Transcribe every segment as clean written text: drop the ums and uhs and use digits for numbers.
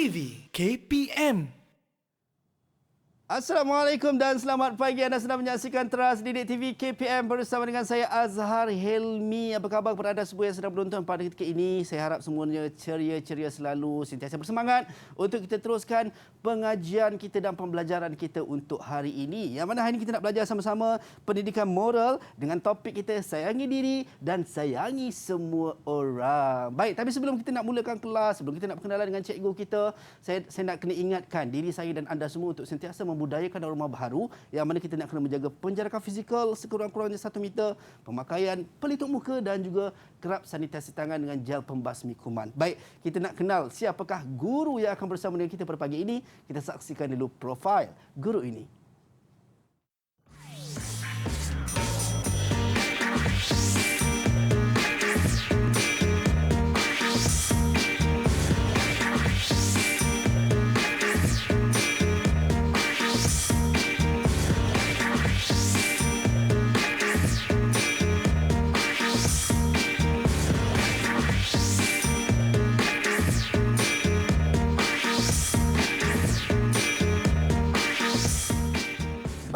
TV KPM. Assalamualaikum dan selamat pagi. Anda sedang menyaksikan Teras Didik TV KPM bersama dengan saya Azhar Helmi. Apa khabar kepada anda semua yang sedang menonton pada ketika ini? Saya harap semuanya ceria-ceria selalu, sentiasa bersemangat untuk kita teruskan pengajian kita dan pembelajaran kita untuk hari ini. Yang mana hari ini kita nak belajar sama-sama pendidikan moral dengan topik kita sayangi diri dan sayangi semua orang. Baik, tapi sebelum kita nak mulakan kelas, sebelum kita nak berkenalan dengan cikgu kita, saya nak kena ingatkan diri saya dan anda semua untuk sentiasa membudayakan norma baharu yang mana kita nak kena menjaga penjarakan fizikal sekurang-kurangnya 1 meter, pemakaian pelitup muka dan juga kerap sanitasi tangan dengan gel pembasmi kuman. Baik, kita nak kenal siapakah guru yang akan bersama dengan kita pada pagi ini. Kita saksikan dulu profil guru ini.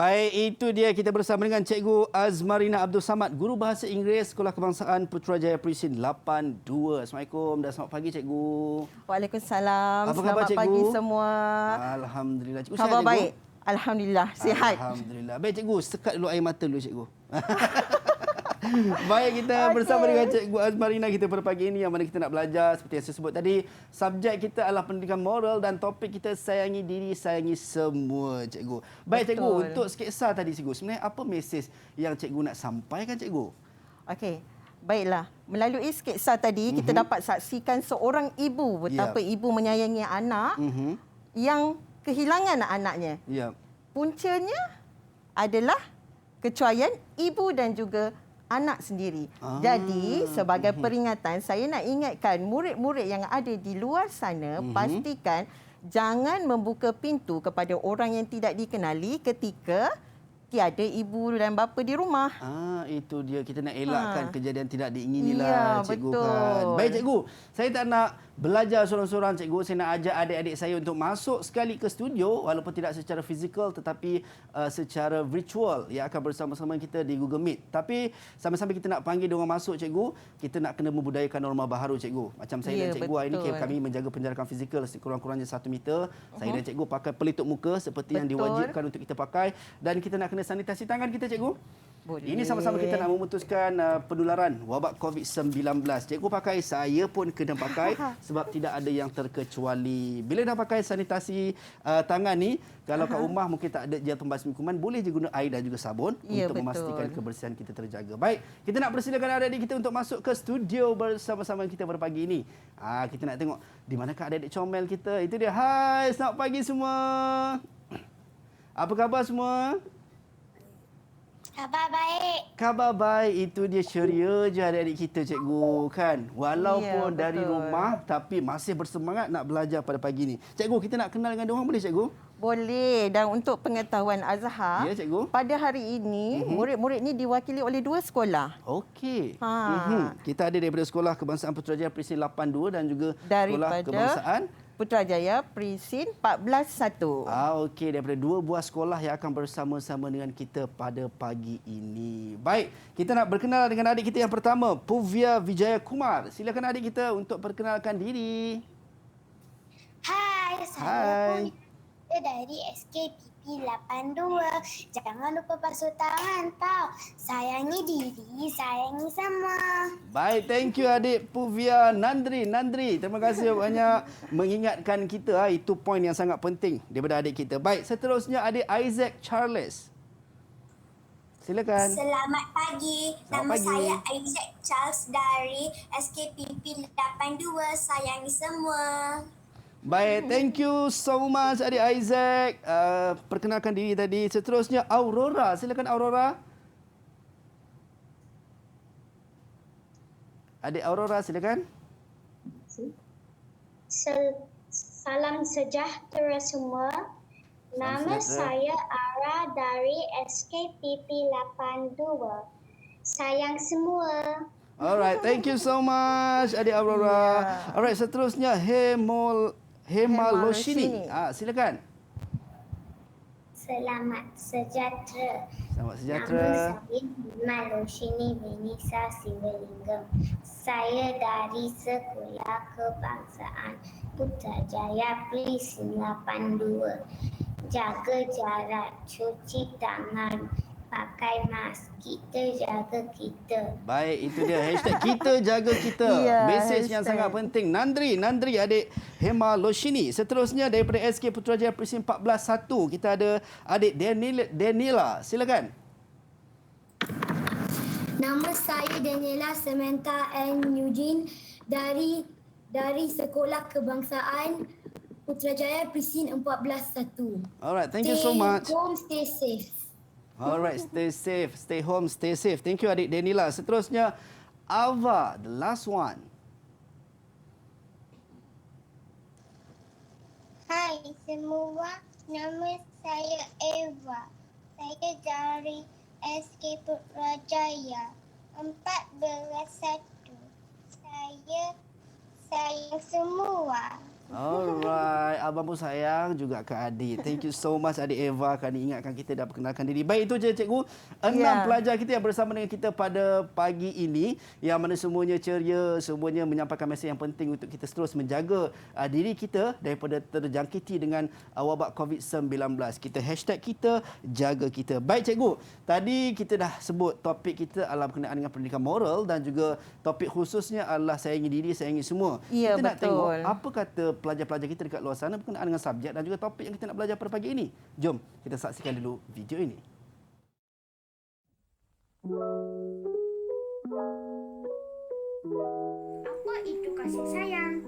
Baik, itu dia kita bersama dengan Cikgu Azmarina Abdul Samad, Guru Bahasa Inggeris Sekolah Kebangsaan Putrajaya Perisin 82. Assalamualaikum dan selamat pagi Cikgu. Waalaikumsalam. Apa khabar, selamat Cikgu? pagi semua. Alhamdulillah. Cikgu Khabar sihat, Cikgu? baik. Alhamdulillah, sihat. Alhamdulillah. Baik Cikgu, sekat dulu air mata dulu Cikgu. Baik, kita bersama dengan Cikgu Azmarina kita pada pagi ini yang mana kita nak belajar seperti yang saya sebut tadi. Subjek kita adalah pendidikan moral dan topik kita sayangi diri, sayangi semua Cikgu. Baik Betul. Cikgu, untuk sketsa tadi Cikgu, sebenarnya apa mesej yang Cikgu nak sampaikan Cikgu? Okey. Baiklah, melalui sketsa tadi kita dapat saksikan seorang ibu betapa ibu menyayangi anak yang kehilangan anaknya. Ya. Puncanya adalah kecuaian ibu dan juga anak sendiri. Jadi, sebagai peringatan, saya nak ingatkan murid-murid yang ada di luar sana, pastikan jangan membuka pintu kepada orang yang tidak dikenali ketika tiada ibu dan bapa di rumah. Itu dia, kita nak elakkan kejadian tidak diingini Ya, lah Cikgu betul. kan. Baik Cikgu, saya tak nak belajar seorang-seorang Cikgu. Saya nak ajak adik-adik saya untuk masuk sekali ke studio walaupun tidak secara fizikal tetapi secara virtual yang akan bersama-sama kita di Google Meet. Tapi sama-sama kita nak panggil diorang masuk Cikgu, kita nak kena membudayakan norma baharu Cikgu. Macam saya dan Cikgu hari ini kami menjaga penjarakan fizikal sekurang-kurangnya 1 meter. Saya dan Cikgu pakai pelitup muka seperti yang diwajibkan untuk kita pakai dan kita nak kena sanitasi tangan kita Cikgu. Boleh. Ini sama-sama kita nak memutuskan penularan wabak COVID-19. Cikgu pakai, saya pun kena pakai sebab tidak ada yang terkecuali. Bila dah pakai sanitasi tangan ni, kalau kat rumah mungkin tak ada gel pembasmi kuman, boleh je guna air dan juga sabun untuk memastikan kebersihan kita terjaga. Baik, kita nak persilakan adik-adik kita untuk masuk ke studio bersama-sama kita pada pagi ini. Kita nak tengok di manakah adik-adik comel kita. Itu dia. Hai, selamat pagi semua. Apa khabar semua? Khabar baik. Khabar baik, itu dia, ceria je adik-adik kita Cikgu kan. Walaupun dari rumah tapi masih bersemangat nak belajar pada pagi ni. Cikgu, kita nak kenal dengan diorang boleh Cikgu? Boleh. Dan untuk pengetahuan Azhar, Ya Cikgu. pada hari ini murid-murid ni diwakili oleh 2 sekolah. Okey. Kita ada daripada Sekolah Kebangsaan Putrajaya Perisin 82 dan juga Sekolah Daripada Kebangsaan Putrajaya Perisin 141. Okey, daripada 2 buah sekolah yang akan bersama-sama dengan kita pada pagi ini. Baik, kita nak berkenal dengan adik kita yang pertama, Puvia Vijaya Kumar. Silakan adik kita untuk perkenalkan diri. Hai, saya Puvia dari SKPP 82. Jangan lupa basuh tangan tau. Sayangi diri, sayangi semua. Baik, thank you adik Puvia Nandri. Terima kasih banyak mengingatkan kita. Itu poin yang sangat penting daripada adik kita. Baik, seterusnya adik Isaac Charles. Silakan. Selamat pagi. Selamat Nama pagi. saya Isaac Charles dari SKPP 82. Sayangi semua. Baik, thank you so much adik Isaac. Perkenalkan diri tadi. Seterusnya Aurora. Silakan Aurora. Adik Aurora silakan. Salam sejahtera semua. Nama saya Ara dari SKPP 82. Sayang semua. Alright, thank you so much adik Aurora. Alright, seterusnya Hemaloshini. Silakan. Selamat sejahtera. Selamat sejahtera. Nama saya Hemaloshini Vinisa Sivalingam. Saya dari Sekolah Kebangsaan Putrajaya Prisin 82. Jaga jarak, cuci tangan, pakai mask. Kita jaga kita. Baik, itu dia hashtag kita jaga kita. Ya, Mesej yang hashtag. sangat penting. Nandri adik Hemaloshini. Seterusnya daripada SK Putrajaya Presin 14-1 kita ada adik Daniela. Silakan. Nama saya Daniela Samantha N. Eugene dari Sekolah Kebangsaan Putrajaya Presin 14-1. Alright, thank you so much. Stay home, stay safe. Alright, stay safe, stay home, stay safe. Thank you adik Daniela. Seterusnya Ava, the last one. Hai semua, nama saya Eva. Saya dari SK Putrajaya 14-1. Saya sayang semua. Alright, abang pun sayang juga ke adik. Thank you so much adik Eva kerana ingatkan kita dah perkenalkan diri. Baik, itu je cikgu. 6 pelajar kita yang bersama dengan kita pada pagi ini, yang mana semuanya ceria, semuanya menyampaikan mesej yang penting untuk kita terus menjaga diri kita daripada terjangkiti dengan wabak COVID-19. Kita hashtag kita jaga kita. Baik cikgu, tadi kita dah sebut topik kita adalah berkenaan dengan pendidikan moral dan juga topik khususnya adalah sayangi diri, sayangi semua. Ya, Kita nak tengok betul. apa kata pelajar-pelajar kita dekat luar sana berkenaan dengan subjek dan juga topik yang kita nak belajar pada pagi ini. Jom kita saksikan dulu video ini. Apa itu kasih sayang?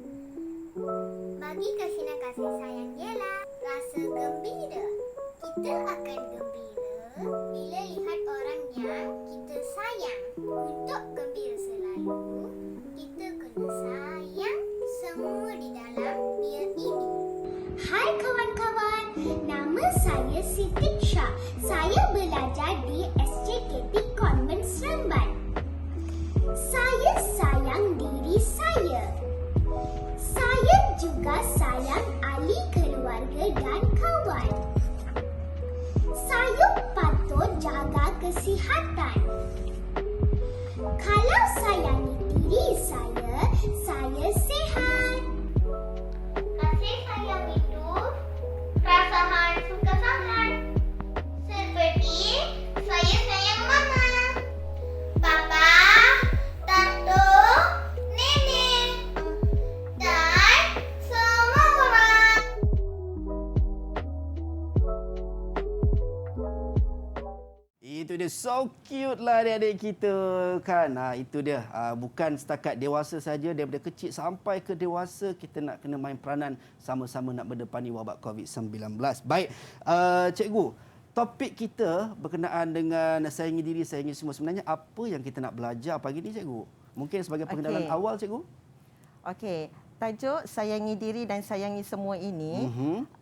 Bagi Kashina, kasih sayang ialah rasa gembira. Kita akan gembira bila lihat orang yang kita sayang. Untuk gembira selalu, kita kena sayang semua di dalam dunia ini. Hai kawan-kawan, nama saya Siti Shah. Saya belajar di SJKT Konvent Seremban. Saya sayang diri saya. Saya juga sayang ahli keluarga dan kawan. Saya patut jaga kesihatan. Kalau sayangi diri saya sihat. Kasih sayang itu perasaan suka sangat. Seperti saya sayang mama, papa, tante, nenek, dan semua orang. Itu dia, so cute lah adik-adik kita kan. Itu dia, bukan setakat dewasa saja, daripada kecil sampai ke dewasa kita nak kena main peranan sama-sama nak berdepani wabak COVID-19. Baik, cikgu, topik kita berkenaan dengan sayangi diri, sayangi semua. Sebenarnya apa yang kita nak belajar pagi ni cikgu? Mungkin sebagai pengenalan awal cikgu. Okey, tajuk sayangi diri dan sayangi semua ini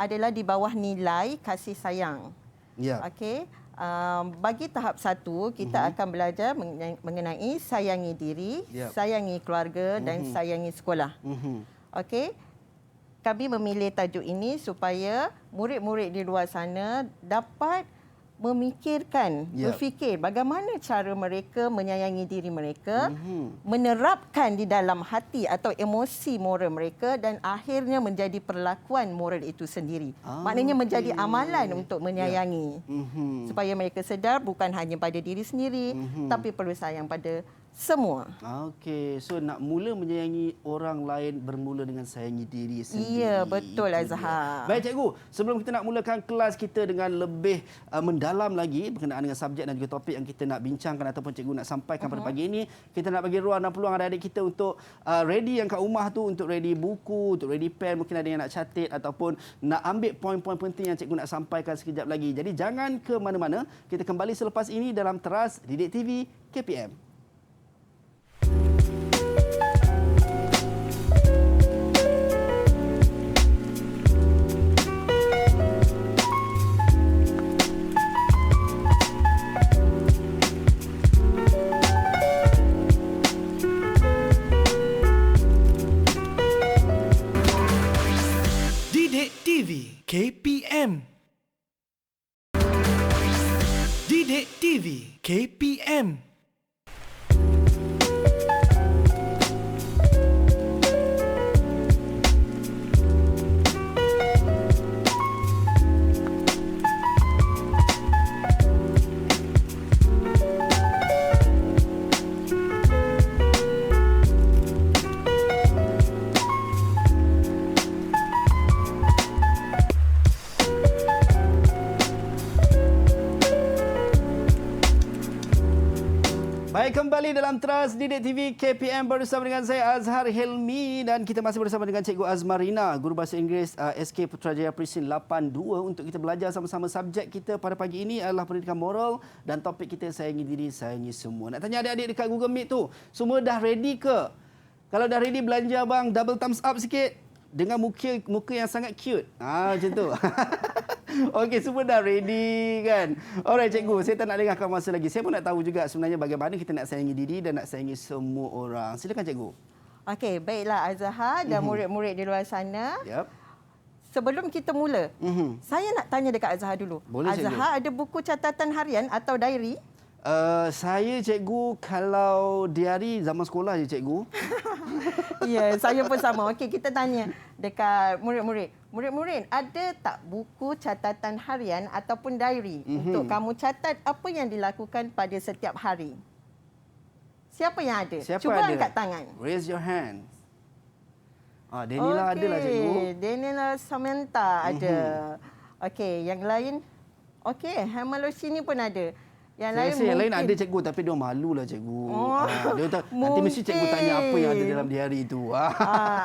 adalah di bawah nilai kasih sayang. Ya. Okey, bagi tahap 1 kita akan belajar mengenai sayangi diri, sayangi keluarga dan sayangi sekolah. Okey, kami memilih tajuk ini supaya murid-murid di luar sana dapat memikirkan, berfikir bagaimana cara mereka menyayangi diri mereka, menerapkan di dalam hati atau emosi moral mereka dan akhirnya menjadi perlakuan moral itu sendiri. Maknanya menjadi amalan untuk menyayangi. Supaya mereka sedar bukan hanya pada diri sendiri, tapi perlu sayang pada semua. Okey, so nak mula menyayangi orang lain bermula dengan sayangi diri sendiri. Ya, betul Itu Azhar. dia. Baik cikgu, sebelum kita nak mulakan kelas kita dengan lebih mendalam lagi berkenaan dengan subjek dan juga topik yang kita nak bincangkan ataupun cikgu nak sampaikan pada pagi ini, kita nak bagi ruang dan peluang adik-adik kita untuk ready yang kat rumah tu, untuk ready buku, untuk ready pen, mungkin ada yang nak catat ataupun nak ambil poin-poin penting yang cikgu nak sampaikan sekejap lagi. Jadi jangan ke mana-mana, kita kembali selepas ini dalam Teras Didik TV KPM. Baik, kembali dalam Teras Didik TV KPM bersama dengan saya Azhar Helmi dan kita masih bersama dengan Cikgu Azmarina, Guru Bahasa Inggeris SK Putrajaya Presin 82 untuk kita belajar sama-sama. Subjek kita pada pagi ini adalah pendidikan moral dan topik kita sayangi diri, sayangi semua. Nak tanya adik-adik dekat Google Meet tu, semua dah ready ke? Kalau dah ready, belanja bang, double thumbs up sikit dengan muka yang sangat cute. Macam tu. Okey, semua dah ready kan? Alright cikgu, saya tak nak lengahkan masa lagi. Saya pun nak tahu juga sebenarnya bagaimana kita nak sayangi diri dan nak sayangi semua orang. Silakan cikgu. Okey, baiklah Azhar dan murid-murid di luar sana. Yep. Sebelum kita mula, saya nak tanya dekat Azhar dulu. Boleh, cikgu. Azhar ada buku catatan harian atau diary? Saya cikgu, kalau diari zaman sekolah je cikgu. Ya, saya pun sama. Okey, kita tanya dekat murid-murid. Murid-murid, ada tak buku catatan harian ataupun diary untuk kamu catat apa yang dilakukan pada setiap hari? Siapa yang ada? Siapa Cuba ada? angkat tangan. Raise your hand. Denila ada lah cikgu. Denila Samantha ada. Okey, yang lain? Okey, Hamaloshini pun ada. Yang Saya lain rasa yang lain mungkin ada cikgu tapi dia malu lah cikgu. Oh, Nanti mesti cikgu tanya apa yang ada dalam diari itu.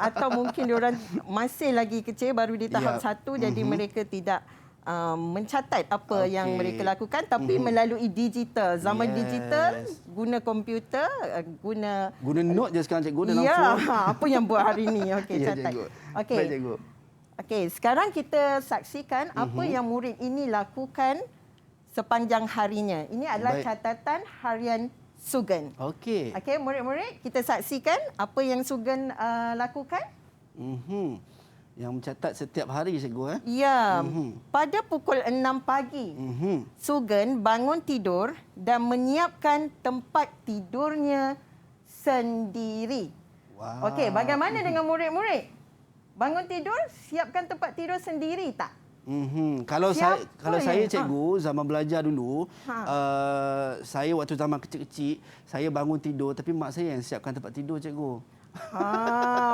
atau mungkin diorang masih lagi kecil, baru di tahap Ya. 1, jadi mereka tidak mencatat apa yang Okey. mereka lakukan, tapi melalui digital. Zaman Yes. digital, guna komputer, guna Guna note je sekarang cikgu dalam ya, phone. apa yang buat hari ni. Okey, Ya, catat. cikgu. Okey. Baik cikgu. Okey, sekarang kita saksikan apa yang murid ini lakukan sepanjang harinya. Ini adalah Baik. catatan harian Sugan. Okey. Okey, murid-murid, kita saksikan apa yang Sugan lakukan. Yang mencatat setiap hari cikgu Ya, pada pukul 6 pagi, Sugan bangun tidur dan menyiapkan tempat tidurnya sendiri. Wow. Okey, bagaimana dengan murid-murid? Bangun tidur, siapkan tempat tidur sendiri tak? Kalau Siapa saya yang- cikgu zaman belajar dulu, saya waktu zaman kecil-kecil, saya bangun tidur tapi mak saya yang siapkan tempat tidur cikgu.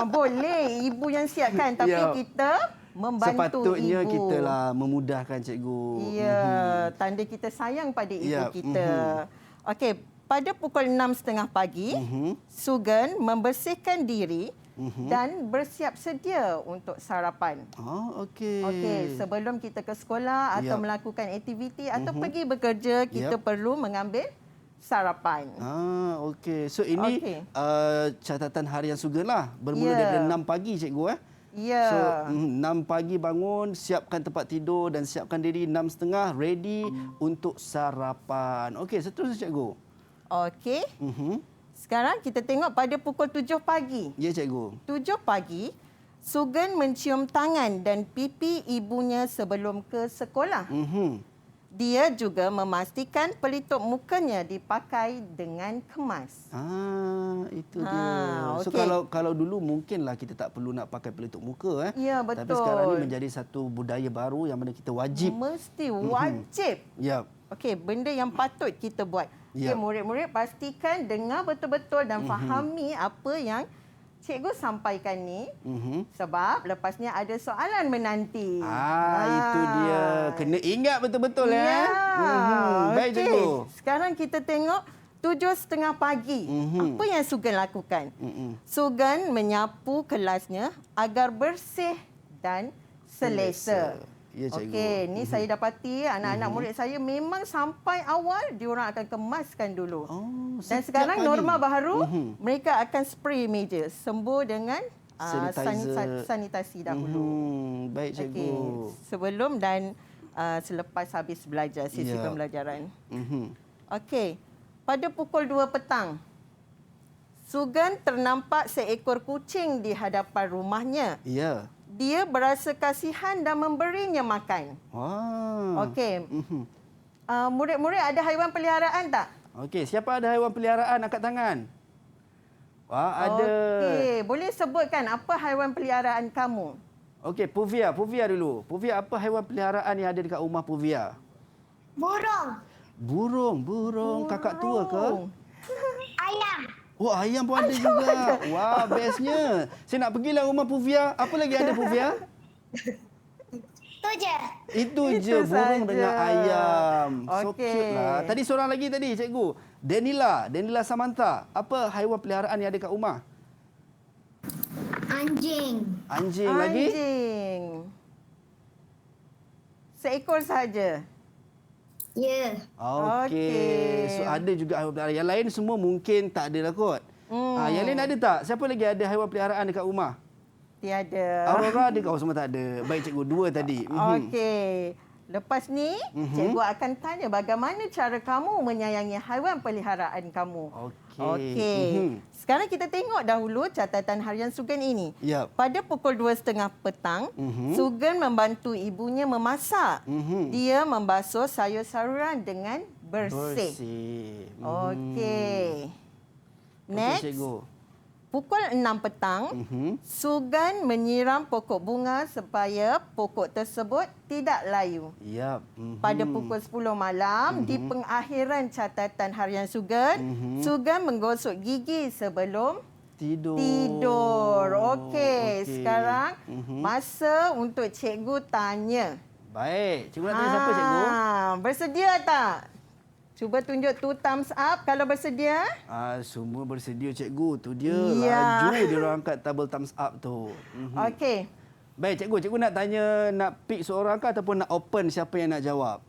Boleh ibu yang siapkan, tapi Ya. kita membantu Sepatutnya ibu. kita lah memudahkan cikgu. Ya, tanda kita sayang pada ibu Ya, kita. Okey, pada pukul 6.30 pagi, Sugan membersihkan diri dan bersiap sedia untuk sarapan. Okey. Okey, sebelum kita ke sekolah atau Ya. melakukan aktiviti atau pergi bekerja, kita perlu mengambil sarapan. Okey. So ini Okey. catatan harian Sugan lah. Bermula Ya. daripada 6 pagi cikgu Ya. So 6 pagi bangun, siapkan tempat tidur dan siapkan diri 6.30 ready untuk sarapan. Okey, seterusnya cikgu. Okey. Sekarang kita tengok pada pukul 7 pagi. Ya cikgu. 7 pagi, Sugan mencium tangan dan pipi ibunya sebelum ke sekolah. Dia juga memastikan pelitup mukanya dipakai dengan kemas. Itu dia. So okey. kalau dulu mungkinlah kita tak perlu nak pakai pelitup muka Ya, Tapi betul. sekarang ni menjadi satu budaya baru yang mana kita wajib. Mesti wajib. Ya. Okey, benda yang patut kita buat. Ya. Okay, murid-murid pastikan dengar betul-betul dan fahami apa yang cikgu sampaikan ni. Sebab lepasnya ada soalan menanti. Itu dia. Kena ingat betul-betul Ya. Baik Okey. cikgu. Sekarang kita tengok 7.30 pagi. Apa yang Sugan lakukan? Sugan menyapu kelasnya agar bersih dan selesa. Ya, cikgu. Okey, ni saya dapati anak-anak murid saya memang sampai awal diorang akan kemaskan dulu. Dan setiap sekarang pagi. norma baharu, mereka akan spray meja, sembur dengan Sanitizer. sanitasi dahulu. Baik cikgu. Okey, sebelum dan selepas habis belajar, sesi Ya. pembelajaran. Okey, pada pukul 2 petang, Sugan ternampak seekor kucing di hadapan rumahnya. Ya. Dia berasa kasihan dan memberinya makan. Okey. Murid-murid ada haiwan peliharaan tak? Okey, siapa ada haiwan peliharaan angkat tangan? Ada. Okey, boleh sebutkan apa haiwan peliharaan kamu? Okey, Puvia dulu. Puvia, apa haiwan peliharaan yang ada dekat rumah Puvia? Burung. Burung. Kakak tua ke? Ayam. Ayam pun ada juga. Wah, bestnya. Saya nak pergilah rumah Puvia. Apa lagi ada Puvia? Tu je. Itu je, burung saja. dengan ayam. So Okey. cute lah. Tadi seorang lagi tadi, cikgu. Danila Samantha. Apa haiwan peliharaan yang ada kat rumah? Anjing. Anjing lagi? Anjing. Seekor saja. Ya. Okey. So ada juga haiwan peliharaan. Yang lain semua mungkin tak ada lah kot. Yang lain ada tak? Siapa lagi ada haiwan peliharaan dekat rumah? Tiada. Aurora ada kau semua tak ada. Baik cikgu, 2 tadi. Okey. Lepas ni, cikgu akan tanya bagaimana cara kamu menyayangi haiwan peliharaan kamu. Okey. Sekarang kita tengok dahulu catatan harian Sugan ini. Yap. Pada pukul 2.30 petang, Sugan membantu ibunya memasak. Dia membasuh sayur-sayuran dengan bersih. Okey. Next. Cikgu. Pukul 6 petang, Sugan menyiram pokok bunga supaya pokok tersebut tidak layu. Yap. Pada pukul 10 malam, di pengakhiran catatan harian Sugan, Sugan menggosok gigi sebelum tidur. Okey, sekarang masa untuk cikgu tanya. Baik. Cikgu nak tanya siapa cikgu? Bersedia tak? Cuba tunjuk 2 thumbs up kalau bersedia. Semua bersedia cikgu. Tu dia. Ya. Laju dia orang angkat double thumbs up tu. Okey. Baik cikgu. Cikgu nak tanya nak pick seorang ke ataupun nak open siapa yang nak jawab?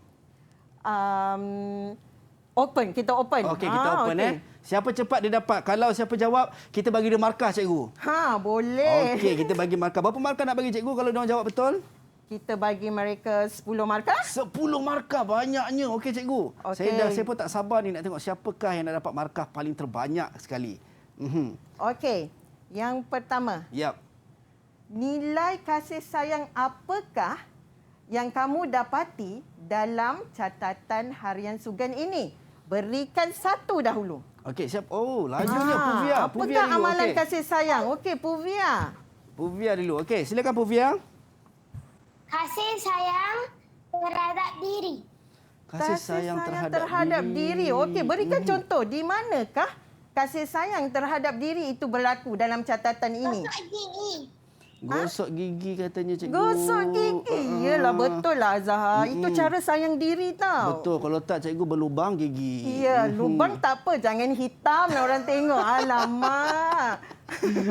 Open. Kita open. Okey, kita open okey. Siapa cepat dia dapat. Kalau siapa jawab, kita bagi dia markah cikgu. Boleh. Okey, kita bagi markah. Berapa markah nak bagi cikgu kalau dia orang jawab betul? Kita bagi mereka 10 markah. 10 markah, banyaknya. Okey cikgu. Okey. Saya pun tak sabar ni nak tengok siapakah yang nak dapat markah paling terbanyak sekali. Okey. Yang pertama, Yap. nilai kasih sayang apakah yang kamu dapati dalam catatan harian Sugan ini? Berikan 1 dahulu. Okey, siap. Oh, lajunya Puvia. Apakah Puvia dulu. amalan Okey. kasih sayang? Okey, Puvia. Puvia dulu. Okey, silakan Puvia. Kasih sayang terhadap diri. Kasih sayang terhadap diri. Okey, berikan contoh. Di manakah kasih sayang terhadap diri itu berlaku dalam catatan ini? Gosok gigi. Gosok gigi katanya cikgu. Gosok gigi. Yalah, betul lah Azhar. Itu cara sayang diri tau. Betul. Kalau tak cikgu berlubang gigi. Ya, lubang tak apa. Jangan hitam lah orang tengok. Alamak.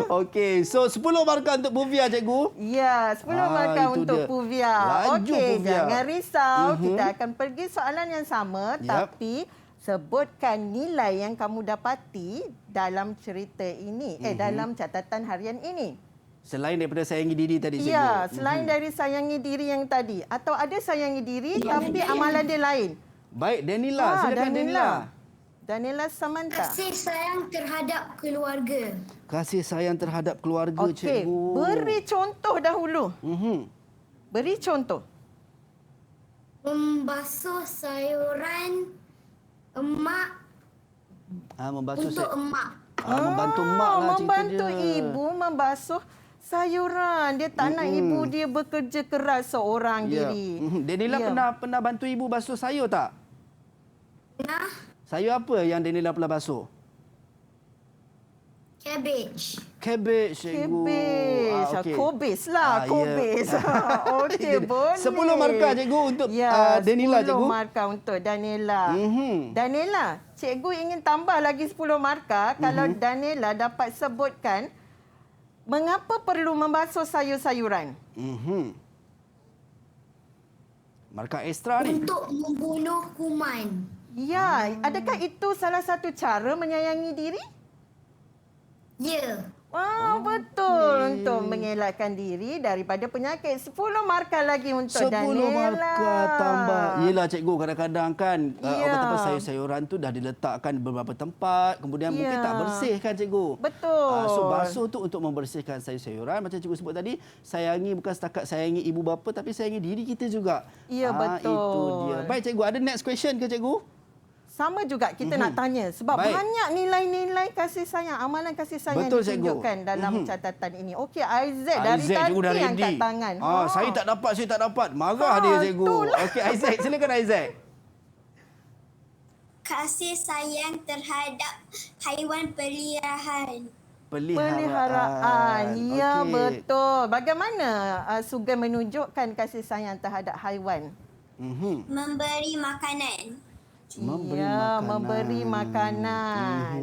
Okey, so 10 markah untuk Puvia cikgu. Ya, 10 markah itu untuk dia. Puvia. Laju Okey, Puvia. jangan risau. Kita akan pergi soalan yang sama. Yap. Tapi sebutkan nilai yang kamu dapati dalam cerita ini. Dalam catatan harian ini. Selain daripada sayangi diri tadi cikgu. Ya, selain dari sayangi diri yang tadi. Atau ada sayangi diri tapi amalan dia lain. Baik, Danila. Silakan Danila. Danila Samantha. Kasih sayang terhadap keluarga. Kasih sayang terhadap keluarga Okey, cikgu. beri contoh dahulu. Beri contoh. Membasuh sayuran emak Membasuh untuk emak. membantu mak lah cerita Membantu dia. ibu membasuh sayuran. Dia tak nak ibu dia bekerja keras seorang diri. Danila pernah bantu ibu basuh sayur tak? Nah, Sayur apa yang Danila pernah basuh? cabbage. Cabbage, cikgu. Cabbage. Okey. Kobis lah. Ya. Kobis. Okey, boleh. 10 markah cikgu untuk Danila 10 cikgu. markah untuk Danila. Danila, cikgu ingin tambah lagi 10 markah kalau Danila dapat sebutkan mengapa perlu membasuh sayur-sayuran. Markah ekstra ni. Untuk membunuh kuman. Ya, adakah itu salah satu cara menyayangi diri? Ya. Betul. Untuk mengelakkan diri daripada penyakit. 10 markah lagi untuk 10 Danila. markah tambah. Yelah cikgu, kadang-kadang kan Ya. sayur-sayuran tu dah diletakkan di beberapa tempat. Kemudian mungkin tak bersih kan cikgu. Betul. So basuh tu untuk membersihkan sayur-sayuran. Macam cikgu sebut tadi, sayangi bukan setakat sayangi ibu bapa tapi sayangi diri kita juga. Ya, betul. Itu dia. Baik cikgu, ada next question ke cikgu? Sama juga kita nak tanya. Sebab Baik. banyak nilai-nilai kasih sayang, amalan kasih sayang Betul, yang ditunjukkan cikgu. dalam catatan ini. Okey, Isaac dari Isaac, cikgu dah tadi ready. angkat tangan. Saya tak dapat. Marah dia cikgu. itulah. Okey Isaac, silakan Isaac. Kasih sayang terhadap haiwan peliharaan. Peliharaan. Ya, Okey. betul. Bagaimana Sugan menunjukkan kasih sayang terhadap haiwan? Memberi makanan. Memberi makanan.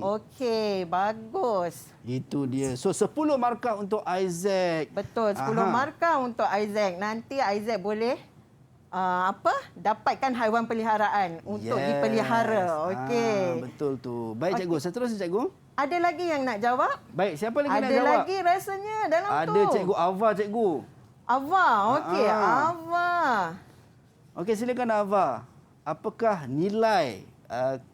Okey, bagus. Itu dia. So 10 markah untuk Isaac. Betul, 10 markah untuk Isaac. Nanti Isaac boleh dapatkan haiwan peliharaan untuk dipelihara. Okey. Betul tu. Baik cikgu, seterusnya cikgu. Ada lagi yang nak jawab? Baik, siapa lagi nak Ada jawab? lagi rasanya dalam tu. Ada cikgu Ava cikgu. Ava, okey. Ava. Okey, silakan Ava. Apakah nilai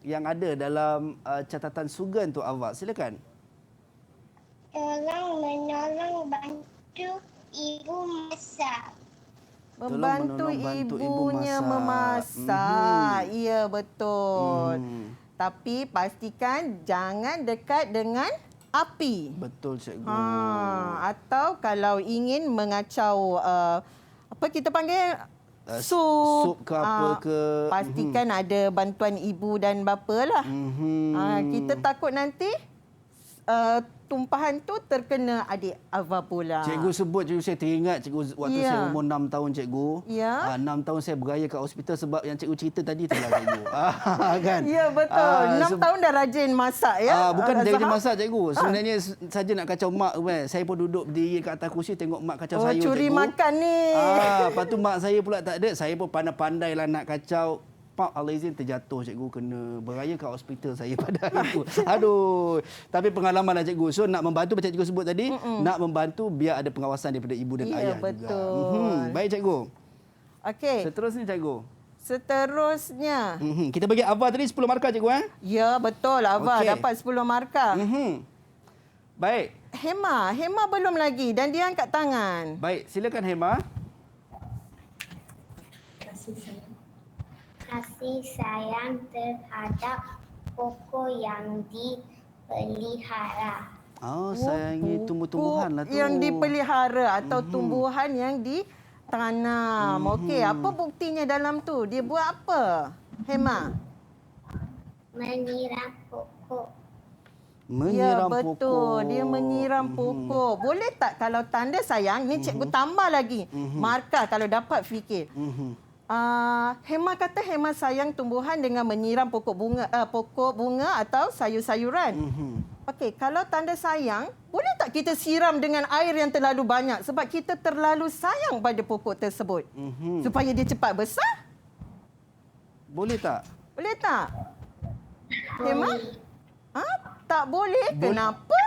yang ada dalam catatan sugan tu Ava? Silakan. Tolong menolong bantu ibu masak. Membantu ibunya memasak. Ya, betul. Tapi pastikan jangan dekat dengan api. Betul cikgu. Atau kalau ingin mengacau apa kita panggil sup ke apa ke. Pastikan ada bantuan ibu dan bapa lah. Kita takut nanti tumpahan tu terkena adik Ava pula. Cikgu sebut, cikgu saya teringat cikgu waktu saya umur 6 tahun cikgu. 6 tahun saya beraya kat hospital sebab yang cikgu cerita tadi tu lah cikgu. Kan? Ya, betul. 6 tahun dah rajin masak ya. Bukan rajin masak cikgu. Sebenarnya saja nak kacau mak kan. Saya pun duduk berdiri kat atas kursi tengok mak kacau sayur cikgu. Curi makan ni. Lepas tu mak saya pula tak ada. Saya pun pandai-pandai lah nak kacau. Pak Allah izin terjatuh cikgu, kena beraya kat hospital saya pada hari itu. Aduh. Tapi pengalaman lah cikgu. So nak membantu macam cikgu sebut tadi, nak membantu biar ada pengawasan daripada ibu dan ayah betul. juga. Baik cikgu. Okey. Seterusnya cikgu. Seterusnya. Kita bagi Ava tadi 10 markah cikgu Ya, betul. Ava dapat 10 markah. Baik. Hema belum lagi dan dia angkat tangan. Baik, silakan Hema. Kasih sayang terhadap pokok yang dipelihara. Sayangi tumbuh-tumbuhan lah tu. Yang dipelihara atau tumbuhan yang ditanam. Okey, apa buktinya dalam tu? Dia buat apa? Hema. Menyiram pokok. Menyiram betul. pokok. Dia menyiram pokok. Boleh tak kalau tanda sayang, ni cikgu tambah lagi. Markah kalau dapat fikir. Hema kata Hema sayang tumbuhan dengan menyiram pokok bunga atau sayur-sayuran. Okey, kalau tanda sayang, boleh tak kita siram dengan air yang terlalu banyak sebab kita terlalu sayang pada pokok tersebut supaya dia cepat besar? Boleh tak? Boleh tak? Hema? Tak boleh. Kenapa?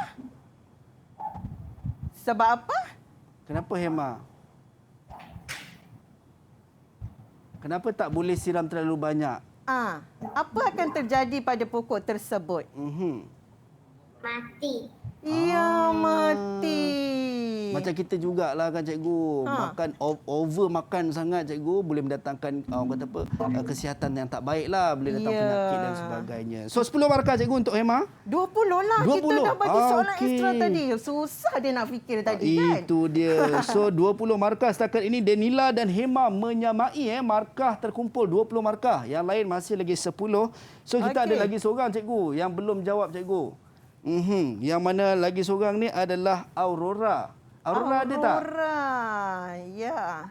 Sebab apa? Kenapa Hema? Kenapa tak boleh siram terlalu banyak? Apa akan terjadi pada pokok tersebut? Mati. Ia mati. Macam kita jugalah kan cikgu. Makan over makan sangat cikgu boleh mendatangkan kata apa kesihatan yang tak baik lah, boleh datang penyakit dan sebagainya. So 10 markah cikgu untuk Hema. 20 lah. 20. Kita dah bagi soalan ekstra tadi. Susah dia nak fikir tadi kan. Itu dia. So 20 markah setakat ini Denila dan Hema menyamai markah terkumpul 20 markah. Yang lain masih lagi 10. So kita ada lagi seorang cikgu yang belum jawab cikgu. Yang mana lagi seorang ni adalah Aurora. Aurora ada tak? Aurora. Ya.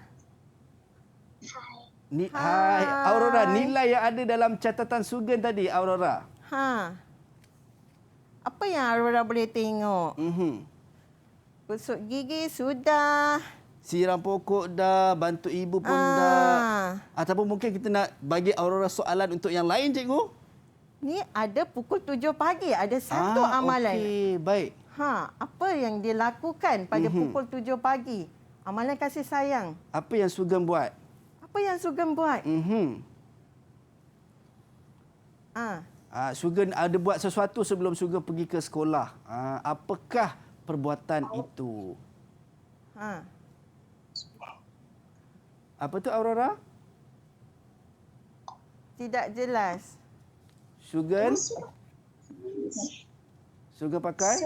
Hai Aurora, nilai yang ada dalam catatan sugan tadi Aurora. Apa yang Aurora boleh tengok? Gosok gigi sudah. Siram pokok dah, bantu ibu pun dah. Ataupun mungkin kita nak bagi Aurora soalan untuk yang lain cikgu? Ni ada pukul 7 pagi, ada satu amalan. Okey, baik. Apa yang dia lakukan pada pukul 7 pagi? Amalan kasih sayang. Apa yang Sugeng buat? Apa yang Sugeng buat? Sugeng ada buat sesuatu sebelum Sugeng pergi ke sekolah. Apakah perbuatan itu? Apa tu Aurora? Tidak jelas. Sugeng? Sugeng pakai?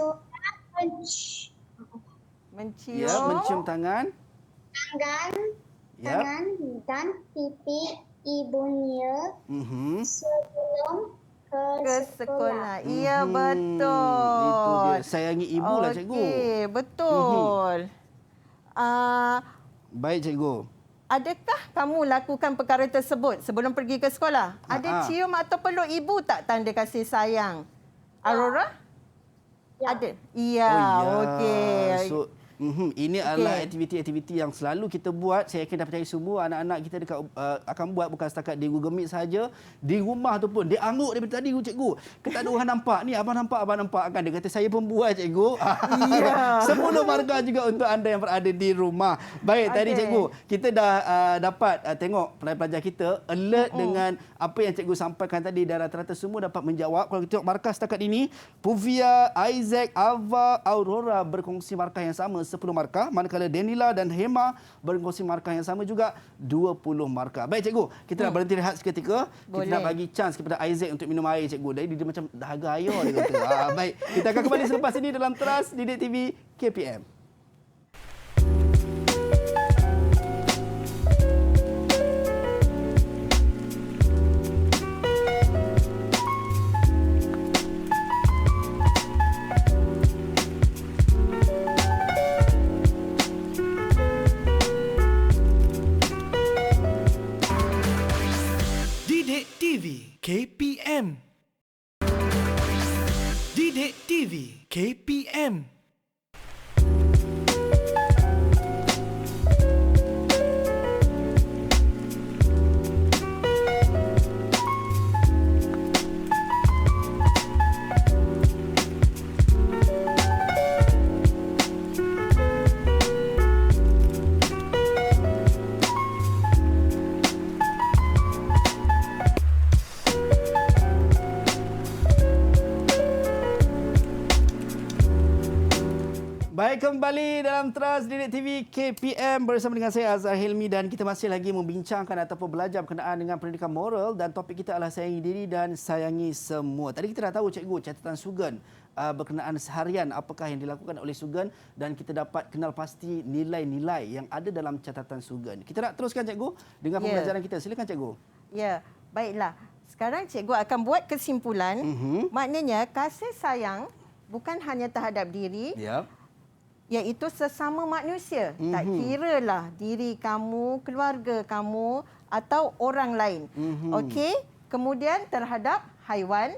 Mencium. Ya, mencium tangan. Tangan dan pipi ibunya sebelum ke sekolah. Iya, betul. Itu dia. Sayangi ibu lah cikgu. Okey, betul. Baik cikgu. adakah kamu lakukan perkara tersebut sebelum pergi ke sekolah? Ada cium atau peluk ibu tak tanda kasih sayang? Aurora? Ya. Ada? Ya, okey. So, ini adalah aktiviti-aktiviti yang selalu kita buat. Saya yakin dah percaya semua anak-anak kita dekat akan buat, bukan setakat di Google Meet saja. Di rumah tu pun dia angguk daripada tadi, cikgu. Kita ada orang nampak ni, abang nampak kan. Dia kata saya pun buat, cikgu. Ya. 10 markah juga untuk anda yang berada di rumah. Baik, tadi cikgu, kita dah dapat tengok pelajar-pelajar kita alert dengan apa yang cikgu sampaikan tadi, dan rata-rata semua dapat menjawab. Kalau kita tengok markah setakat ini, Puvia, Isaac, Ava, Aurora berkongsi markah yang sama, 10 markah, manakala Danila dan Hema berkongsi markah yang sama juga, 20 markah. Baik cikgu, kita nak berhenti rehat seketika. Boleh. Kita nak bagi chance kepada Isaac untuk minum air, cikgu. Jadi dia macam dahaga air dia kata. Baik, kita akan kembali selepas ini dalam Teras Didik TV KPM. Didik TV KPM. Didik TV KPM. Baik, kembali dalam Teras Didik TV KPM bersama dengan saya Azhar Helmi, dan kita masih lagi membincangkan ataupun belajar berkenaan dengan pendidikan moral, dan topik kita adalah sayangi diri dan sayangi semua. Tadi kita dah tahu cikgu catatan Sugan berkenaan seharian apakah yang dilakukan oleh Sugan, dan kita dapat kenal pasti nilai-nilai yang ada dalam catatan Sugan. Kita nak teruskan cikgu dengan pembelajaran kita. Silakan cikgu. Ya, baiklah. Sekarang cikgu akan buat kesimpulan. Maknanya kasih sayang bukan hanya terhadap diri, iaitu sesama manusia. Tak kiralah diri kamu, keluarga kamu atau orang lain. Okey? Kemudian terhadap haiwan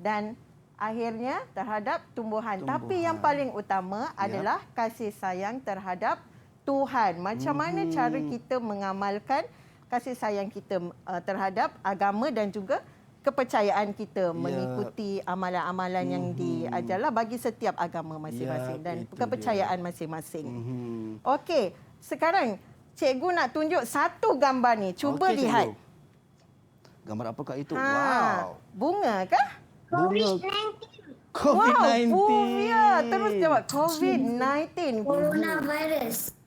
dan akhirnya terhadap tumbuhan. Tapi yang paling utama adalah kasih sayang terhadap Tuhan. Macam mana cara kita mengamalkan kasih sayang kita terhadap agama dan juga kepercayaan kita mengikuti amalan-amalan yang diajarlah bagi setiap agama masing-masing dan kepercayaan masing-masing. Okey, sekarang cikgu nak tunjuk satu gambar ni. Cuba lihat. Cikgu. Gambar apakah itu? Wow. Bunga kah? COVID-19. Wow, Puvia. Terus jawab COVID-19.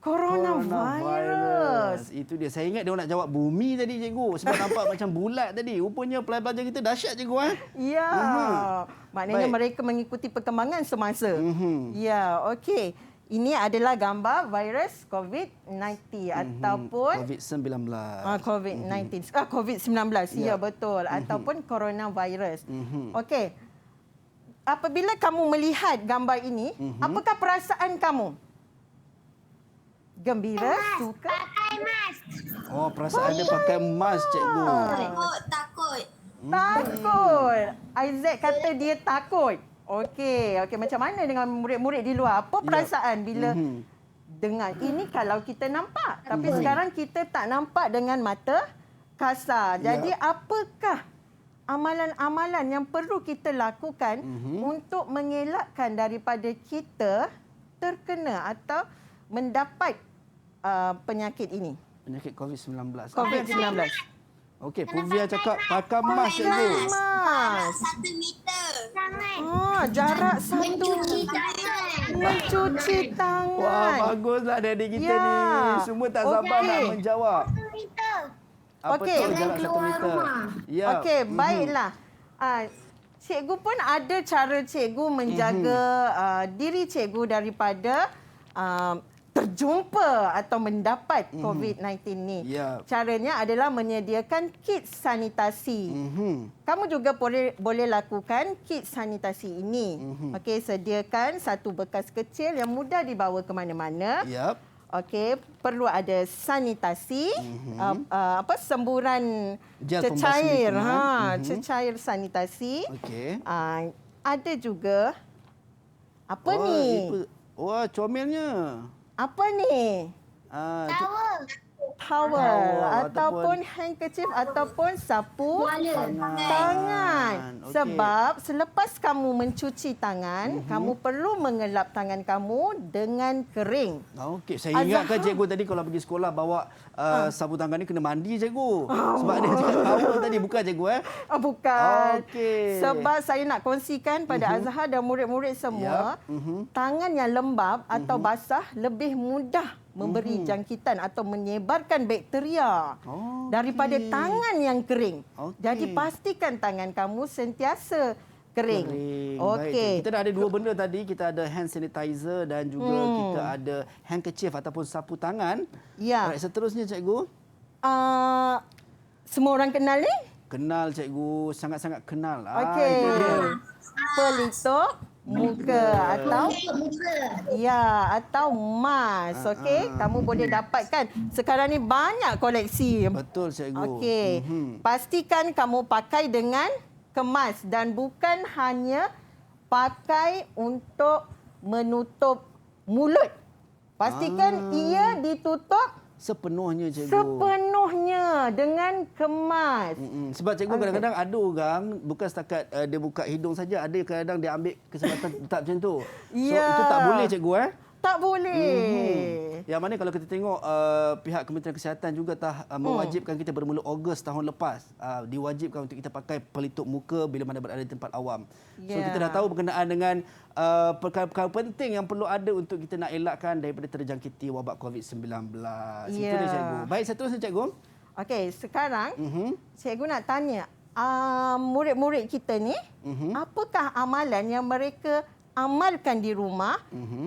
Coronavirus. Itu dia. Saya ingat dia nak jawab bumi tadi, cikgu. Sebab nampak macam bulat tadi. Rupanya pelajar kita dahsyat, cikgu. Ya. Maknanya mereka mengikuti perkembangan semasa. Ya, okey. Ini adalah gambar virus COVID-19 ataupun COVID-19. COVID-19. COVID-19. Ya, betul. Ataupun coronavirus. Okey. Apabila kamu melihat gambar ini, apakah perasaan kamu? Gembira, suka? Pakai mask. Oh, perasaan dia pakai mask, cikgu. Takut. Takut. Isaac kata dia takut. Okey, macam mana dengan murid-murid di luar? Apa perasaan bila dengar ini kalau kita nampak, tapi sekarang kita tak nampak dengan mata kasar. Jadi apakah amalan-amalan yang perlu kita lakukan untuk mengelakkan daripada kita terkena atau mendapat penyakit ini? Penyakit COVID-19. COVID-19. Okey, Puvia cakap pakai mask, cikgu. Mas. 1 meter. Jarak 1 Mencuci tangan. mencuci tangan. Wah, baguslah adik kita Ya. ni. Semua tak sabar nak menjawab. Apa Okey. tu jarak 1 meter? Ya. Okey, baiklah. Cikgu pun ada cara cikgu menjaga diri cikgu daripada terjumpa atau mendapat COVID-19 ni. Ya. Caranya adalah menyediakan kit sanitasi. Kamu juga boleh lakukan kit sanitasi ini. Okey, sediakan satu bekas kecil yang mudah dibawa ke mana-mana. Yap. Okey, perlu ada sanitasi, semburan Gel pembasuh cecair, lingkungan. cecair sanitasi. Okey. Ada juga apa ni? Wah, comelnya. Apa ni? Tawa. Towel Towel ataupun handkerchief ataupun sapu Kuala. tangan. Okey. Sebab selepas kamu mencuci tangan, kamu perlu mengelap tangan kamu dengan kering. Okey, saya ingatkan cikgu tadi kalau pergi sekolah bawa sapu tangan ni kena mandi cikgu. Sebab dia cakap power tadi, bukan cikgu Bukan. Okey. Sebab saya nak kongsikan pada Azhar dan murid-murid semua, tangan yang lembab atau basah lebih mudah memberi jangkitan atau menyebarkan bakteria daripada tangan yang kering. Okey. Jadi pastikan tangan kamu sentiasa kering. Okey. Okey. Kita dah ada dua benda tadi. Kita ada hand sanitizer dan juga kita ada handkerchief ataupun sapu tangan. Ya. Alright, seterusnya cikgu. Semua orang kenal ni? Kenal cikgu, sangat-sangat kenal. Okey. Itu dia. Pelitup muka atau atau mask. Okey, kamu boleh dapatkan. Sekarang ni banyak koleksi. Betul cikgu. Okey. Pastikan kamu pakai dengan kemas dan bukan hanya pakai untuk menutup mulut. Pastikan ia ditutup Sepenuhnya cikgu. sepenuhnya dengan kemas. Sebab cikgu kadang-kadang ada orang bukan setakat dia buka hidung saja, ada kadang-kadang dia ambil kesempatan letak macam tu. So Ya. itu tak boleh cikgu Tak boleh. Yang mana kalau kita tengok pihak Kementerian Kesihatan juga mewajibkan kita bermula Ogos tahun lepas diwajibkan untuk kita pakai pelitup muka bila mana berada di tempat awam. So Ya. kita dah tahu berkenaan dengan perkara-perkara penting yang perlu ada untuk kita nak elakkan daripada terjangkiti wabak COVID-19. Itu Ya. dia cikgu. Baik, seterusnya cikgu. Okey, sekarang cikgu nak tanya, murid-murid kita ni, apakah amalan yang mereka amalkan di rumah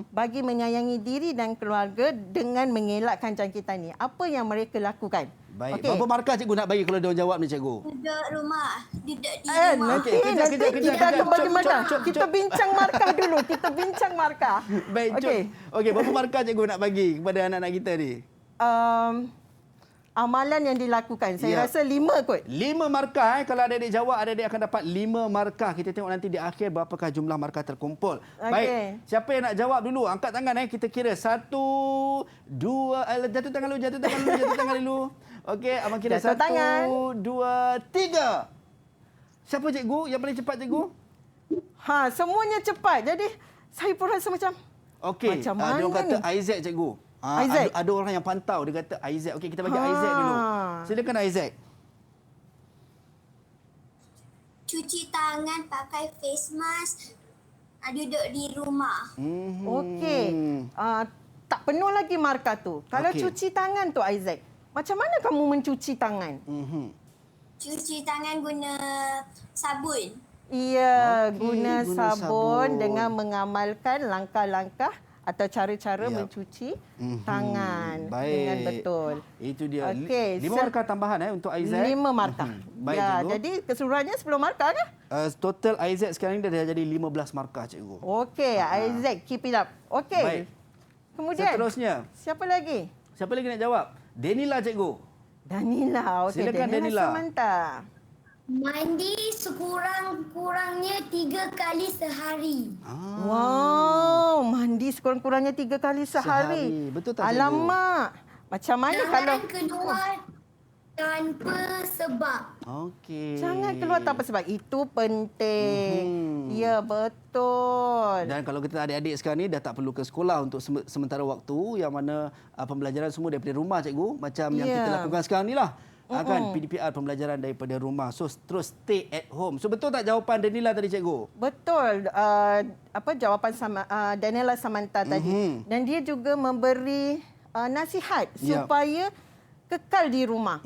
bagi menyayangi diri dan keluarga dengan mengelakkan jangkitan ni? Apa yang mereka lakukan? Baik. Okey. Berapa markah cikgu nak bagi kalau dia orang jawab ni cikgu? Duduk rumah. Duduk di rumah. Nanti, Okey, kejap, nanti kejap, kita kejap. akan bagi Cop, markah. cop, cop, Kita cop. bincang markah dulu. Kita bincang markah. Baik, Okey. Okey, berapa markah cikgu nak bagi kepada anak-anak kita ni? Amalan yang dilakukan, saya Ya. rasa 5 kot. 5 markah. Kalau adik-adik jawab, adik-adik akan dapat 5 markah. Kita tengok nanti di akhir berapakah jumlah markah terkumpul. Okey. Baik, siapa yang nak jawab dulu? Angkat tangan. Kita kira 1, 2, jatuh tangan dulu, jatuh tangan dulu, jatuh tangan dulu. Okey, abang kira Jatuh 1, tangan. 2, 3. Siapa cikgu yang paling cepat cikgu? Semuanya cepat. Jadi saya pun rasa macam Okey, Macam dia orang mana kata ni? Isaac cikgu. Isaac? Ada orang yang pantau, dia kata Isaac. Okey, kita bagi Isaac dulu. Silakan Isaac. Cuci tangan, pakai face mask. Duduk di rumah. okey. Tak penuh lagi markah tu. Kalau Okey. cuci tangan tu Isaac, macam mana kamu mencuci tangan? Cuci tangan guna sabun. Ia Okey, guna guna sabun sabun. dengan mengamalkan langkah-langkah atau cara-cara Yap. mencuci tangan Baik. dengan betul. Itu dia. Okey, 5 markah tambahan untuk Isaac. 5 markah. Baik, Ya, cikgu. jadi keseluruhannya 10 markah ke? Total Isaac sekarang ni dah jadi 15 markah cikgu. Okey, Isaac, keep it up. Okey. Baik. Kemudian, Seterusnya, siapa lagi? siapa lagi nak jawab? Denila cikgu. Danila. Okey, Silakan, Danila. Samantha. Mandi sekurang-kurangnya 3 kali sehari. Wow, mandi sekurang-kurangnya 3 kali sehari. Sehari. Betul tak, cikgu? Alamak. Macam mana kalau Jangan keluar tanpa sebab. Okey. jangan keluar tanpa sebab itu penting. Ya, betul. Dan kalau kita adik-adik sekarang ni dah tak perlu ke sekolah untuk sementara waktu, yang mana pembelajaran semua daripada rumah cikgu, macam yang kita Ya. lakukan sekarang ni lah. Kan PDPR pembelajaran daripada rumah. So terus stay at home. So betul tak jawapan Danila tadi cikgu? Betul. Jawapan Danila Samantha tadi. Dan dia juga memberi nasihat Ya. supaya kekal di rumah.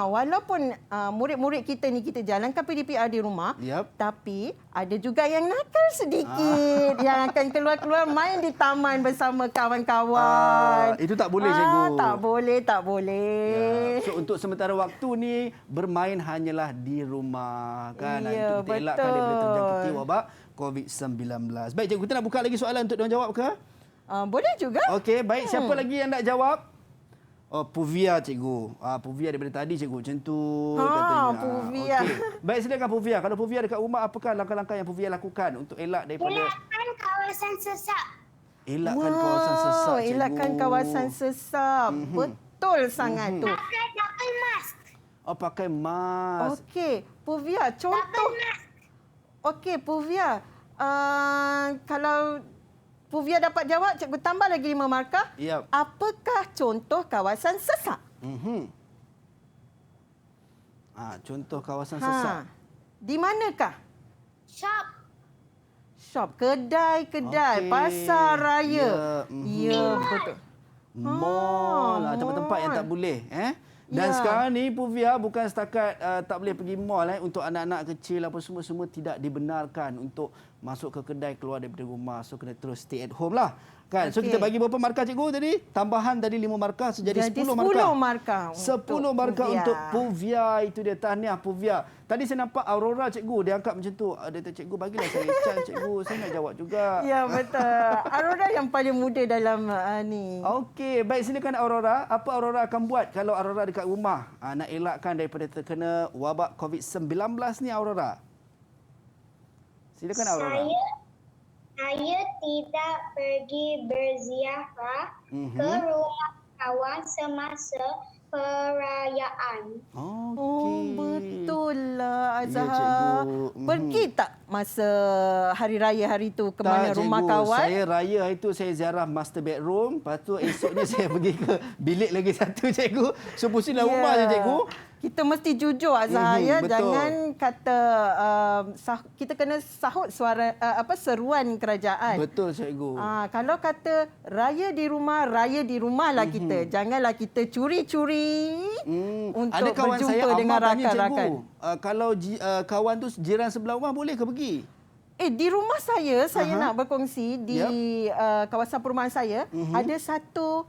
Walaupun murid-murid kita ni kita jalankan PDPR di rumah, Yap. tapi ada juga yang nakal sedikit yang akan keluar-keluar main di taman bersama kawan-kawan. Itu tak boleh cikgu. Tak boleh, tak boleh. Ya. So untuk sementara waktu ni bermain hanyalah di rumah kan. Ya, Untuk kita elakkan daripada betul. terjangkiti wabak COVID-19. Baik cikgu, kita nak buka lagi soalan untuk diorang jawab ke? Boleh juga. Okey, baik. Siapa lagi yang nak jawab? Oh, Puvia cikgu. Puvia daripada tadi cikgu. Macam tu katanya. Puvia. Okey. Baik, silakan Puvia. Kalau Puvia dekat rumah, apakah langkah-langkah yang Puvia lakukan untuk elak daripada... Elakkan kawasan sesak. Elakkan kawasan sesak, cikgu. Elakkan kawasan sesak. Betul sangat tu. Pakai double mask. Oh, pakai mask. Okey, Puvia, contoh. Double mask. Okey, Puvia. Kalau Puvia dapat jawab, cikgu tambah lagi 5 markah. Yap. Apakah contoh kawasan sesak? Contoh kawasan sesak. Di manakah? Shop. Shop, kedai-kedai, Okey. pasar raya. Ya, betul. Mall, tempat-tempat yang tak boleh. Dan Ya. sekarang ni Puvia bukan setakat tak boleh pergi mall. Untuk anak-anak kecil apa semua tidak dibenarkan untuk masuk ke kedai, keluar daripada rumah. So kena terus stay at home lah. Kan? So Okey. kita bagi berapa markah cikgu tadi? Tambahan tadi 5 markah, so jadi 10 markah. 10 markah Puvia. untuk Puvia. Itu dia, tahniah Puvia. Tadi saya nampak Aurora cikgu, dia angkat macam tu. Dia kata, cikgu bagilah saya chance cikgu. Saya nak jawab juga. Ya, betul. Aurora yang paling muda dalam ni. Okey, baik, silakan Aurora. Apa Aurora akan buat kalau Aurora dekat rumah nak elakkan daripada terkena wabak COVID-19 ni, Aurora? Silakan Aurora. Saya tidak pergi berziarah ke rumah kawan semasa perayaan. Okey. Betul lah, Azhar. cikgu. Pergi tak masa hari raya hari tu ke mana Tak, rumah cikgu. kawan? Saya raya hari tu saya ziarah master bedroom. Lepas tu esoknya saya pergi ke bilik lagi satu, cikgu. So pusinglah rumah je, cikgu. Kita mesti jujur, Azhar, ya. Betul. Jangan kata kita kena sahut suara seruan kerajaan. Betul, cikgu. Kalau kata raya di rumah lah kita. Janganlah kita curi-curi untuk Ada kawan berjumpa saya, dengan Amar tanya, rakan-rakan. cikgu, kalau kawan tu jiran sebelah rumah boleh ke pergi? Di rumah saya nak berkongsi di kawasan perumahan saya ada satu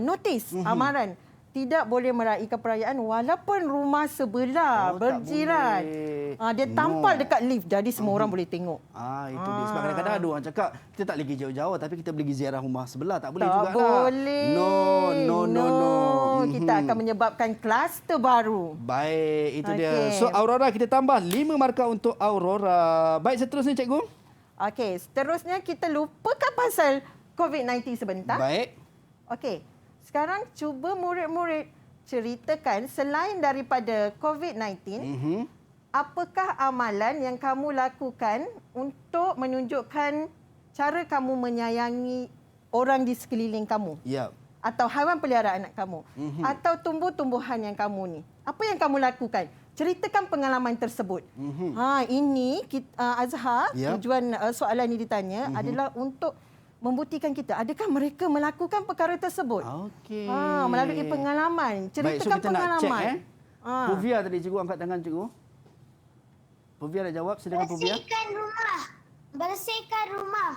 notis amaran. Tidak boleh meraihkan perayaan walaupun rumah sebelah tak berjiran. boleh. Dia tampal dekat lift jadi semua orang boleh tengok. Itu dia. Sebab kadang-kadang ada orang cakap kita tak boleh pergi jauh-jauh tapi kita boleh pergi ziarah rumah sebelah. Tak boleh Tak jugalah. boleh. No. Kita akan menyebabkan kluster baru. Baik, itu dia. Okey. So Aurora kita tambah 5 markah untuk Aurora. Baik, seterusnya cikgu. Okey, seterusnya kita lupakan pasal COVID-19 sebentar. Baik. Okey. Sekarang cuba murid-murid ceritakan selain daripada COVID-19, apakah amalan yang kamu lakukan untuk menunjukkan cara kamu menyayangi orang di sekeliling kamu? Ya. Atau haiwan peliharaan anak kamu? Atau tumbuh-tumbuhan yang kamu ni? Apa yang kamu lakukan? Ceritakan pengalaman tersebut. Ini Azhar, Ya. tujuan soalan ini ditanya adalah untuk membuktikan kita adakah mereka melakukan perkara tersebut. Okey. Melalui pengalaman. Ceritakan Baik, so kita pengalaman. nak check. Puvia tadi cikgu angkat tangan cikgu. Puvia dah jawab. Silakan Puvia. Bersihkan rumah.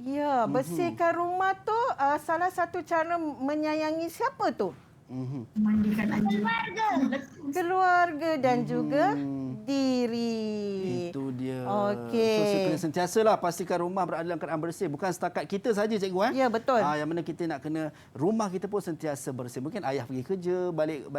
Ya, bersihkan rumah tu salah satu cara menyayangi siapa tu? Keluarga dan juga diri. Itu dia. Okey. So, kena sentiasalah pastikan rumah berada dalam keadaan bersih. Bukan setakat kita saja, cikgu. Ya, betul. Yang mana kita nak kena rumah kita pun sentiasa bersih. Mungkin ayah pergi kerja, balik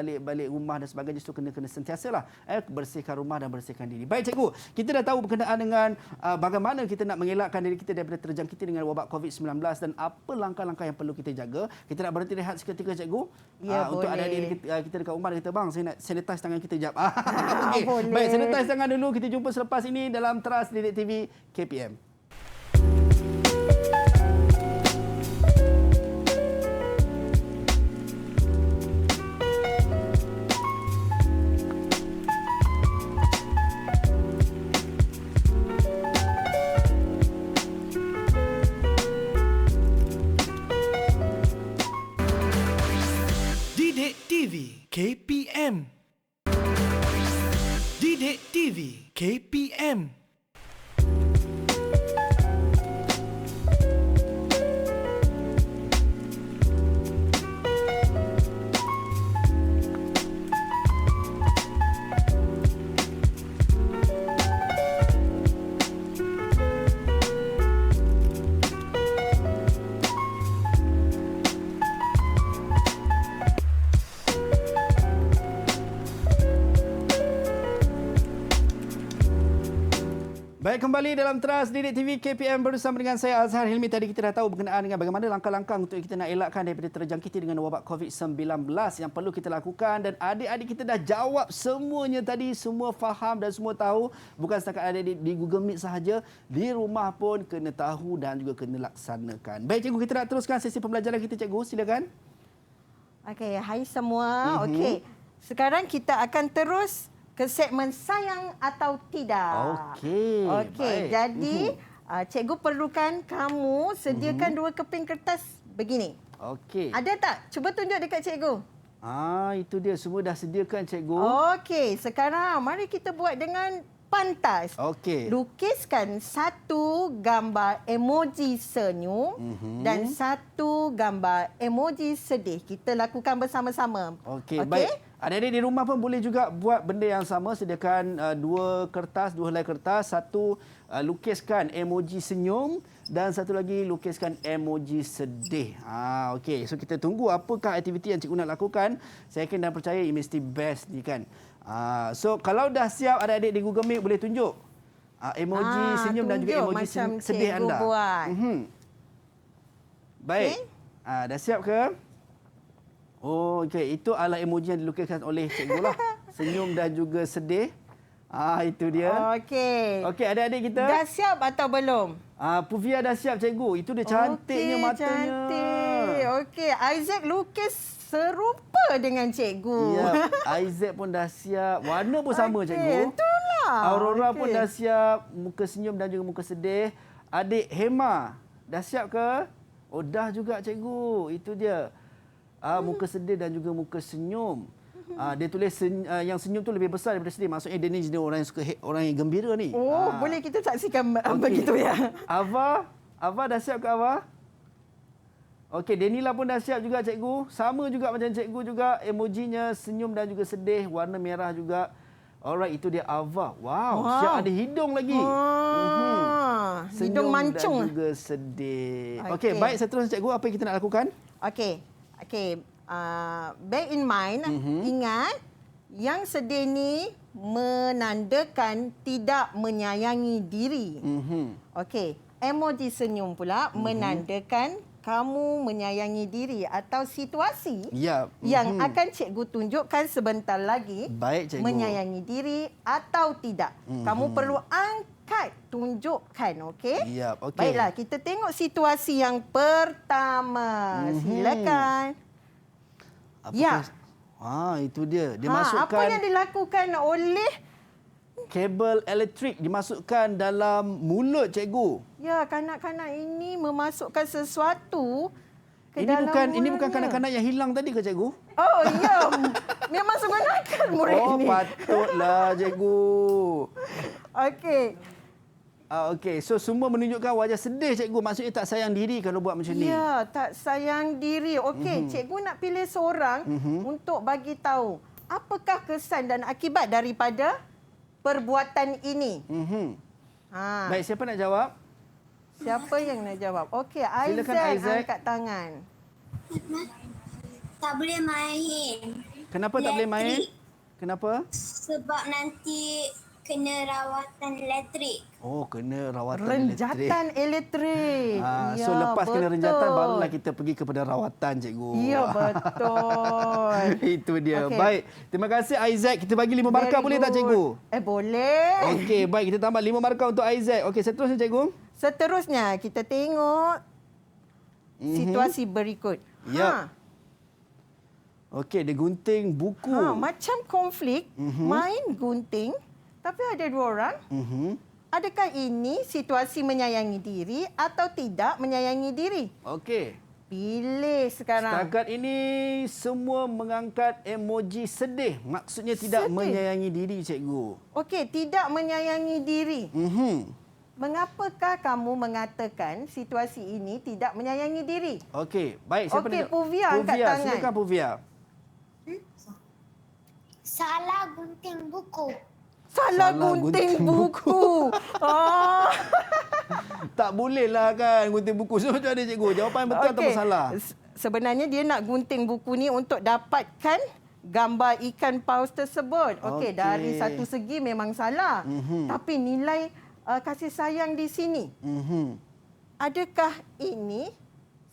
rumah dan sebagainya. So, kena sentiasalah bersihkan rumah dan bersihkan diri. Baik, cikgu. Kita dah tahu berkenaan dengan bagaimana kita nak mengelakkan diri kita daripada terjangkiti dengan wabak COVID-19 dan apa langkah-langkah yang perlu kita jaga. Kita nak berhenti rehat seketika, cikgu. Ya, Untuk boleh. adik-adik kita dekat rumah, dia kata, bang, saya nak sanitize tangan kita jap. Okey. Boleh. Baik, sanitize tangan dulu. Kita jumpa selepas ini dalam Teras Didik TV KPM. Didik TV KPM. Didik TV KPM. Baik, kembali dalam Teras Didik TV KPM bersama dengan saya Azhar Hilmi. Tadi kita dah tahu berkenaan dengan bagaimana langkah-langkah untuk kita nak elakkan daripada terjangkiti dengan wabak COVID-19 yang perlu kita lakukan, dan adik-adik kita dah jawab semuanya tadi, semua faham dan semua tahu. Bukan setakat adik-adik di Google Meet sahaja, di rumah pun kena tahu dan juga kena laksanakan. Baik cikgu, kita nak teruskan sesi pembelajaran kita cikgu, silakan. Okey, hai semua. Okey. Sekarang kita akan terus ke segmen sayang atau tidak. Okey. Okey, jadi cikgu perlukan kamu sediakan 2 keping kertas begini. Okey. Ada tak? Cuba tunjuk dekat cikgu. Itu dia, semua dah sediakan cikgu. Okey, sekarang mari kita buat dengan pantas. Okey. Lukiskan 1 gambar emoji senyum dan 1 gambar emoji sedih. Kita lakukan bersama-sama. Okey, baik. Adik-adik di rumah pun boleh juga buat benda yang sama. Sediakan 2 kertas, 2 helai kertas. 1 lukiskan emoji senyum dan 1 lagi lukiskan emoji sedih. Okey, so kita tunggu apakah aktiviti yang cikgu nak lakukan. Saya yakin dan percaya ini mesti best ni kan. So kalau dah siap adik-adik di Google Meet boleh tunjuk emoji senyum dan juga emoji sedih anda. Buat. Baik. Okay. Dah siap ke? Oh, okey. Itu adalah emoji yang dilukiskan oleh cikgu lah. Senyum dan juga sedih. Itu dia. Okey. Okey, adik-adik kita. Dah siap atau belum? Puvia dah siap, cikgu. Itu dia cantiknya matanya. Cantik. Okey, Isaac lukis serupa dengan cikgu. Ya, Isaac pun dah siap. Warna pun sama, cikgu. Itulah. Aurora pun dah siap. Muka senyum dan juga muka sedih. Adik Hema, dah siap ke? Oh, dah juga, cikgu. Itu dia. Muka sedih dan juga muka senyum. Dia tulis yang senyum tu lebih besar daripada sedih. Maksudnya dia ni jenis orang yang suka orang yang gembira ni. Oh, boleh kita saksikan begitu ya. Ava dah siap ke Ava? Okey, Denila pun dah siap juga cikgu. Sama juga macam cikgu juga. Emojinya senyum dan juga sedih. Warna merah juga. Alright, itu dia Ava. Wow. Siap ada hidung lagi. Senyum Hidung mancung dan juga sedih. Okey, baik, seterusnya cikgu, apa yang kita nak lakukan? Okey. Bear in mind, ingat yang sedih ni menandakan tidak menyayangi diri. Okey, emoji senyum pula menandakan kamu menyayangi diri atau situasi yang akan cikgu tunjukkan sebentar lagi. Baik, cikgu. Menyayangi diri atau tidak. Kamu perlu angkat, tunjukkan, okey? Okey. Baiklah, kita tengok situasi yang pertama. Silakan. Itu dia. Dia masukkan apa yang dilakukan oleh kabel elektrik dimasukkan dalam mulut cikgu. Ya, kanak-kanak ini memasukkan sesuatu ke Ini dalam bukan mulutnya. kanak-kanak yang hilang tadi ke cikgu? Oh, ya. Memang sebenarnya murid ini. Oh, patutlah cikgu. Okey. Okey, so semua menunjukkan wajah sedih cikgu. Maksudnya tak sayang diri kalau buat macam ni. Ya, tak sayang diri. Okey, cikgu nak pilih seorang untuk bagi tahu apakah kesan dan akibat daripada perbuatan ini. Baik, siapa nak jawab? Siapa yang nak jawab? Okey, Silakan, Isaac. angkat tangan. Tak boleh main. Kenapa tak boleh main? Kenapa? Sebab nanti kena rawatan elektrik. Oh, kena rawatan Renjatan elektrik. So lepas kena renjatan barulah kita pergi kepada rawatan cikgu. Ya, betul. Itu dia. Okey. Baik. Terima kasih Isaac. Kita bagi 5 markah Very boleh tak good. cikgu? Boleh. Okey, baik, kita tambah 5 markah untuk Isaac. Okey, seterusnya cikgu. Seterusnya kita tengok situasi berikut. Ya. Okey, dia gunting buku. Macam konflik, main gunting, tapi ada 2 orang. Adakah ini situasi menyayangi diri atau tidak menyayangi diri? Okey. Pilih sekarang. Setakat ini semua mengangkat emoji sedih. Maksudnya tidak Sedih. menyayangi diri cikgu. Okey, tidak menyayangi diri. Mengapakah kamu mengatakan situasi ini tidak menyayangi diri? Okey, baik. Siapa Okey, nak- Puvia angkat tangan. Silakan Puvia. Salah gunting buku. Salah gunting buku. Tak bolehlah kan gunting buku. So macam mana cikgu? Jawapan betul atau salah? Sebenarnya dia nak gunting buku ni untuk dapatkan gambar ikan paus tersebut. Okey, Okey. dari satu segi memang salah. Tapi nilai kasih sayang di sini. Adakah ini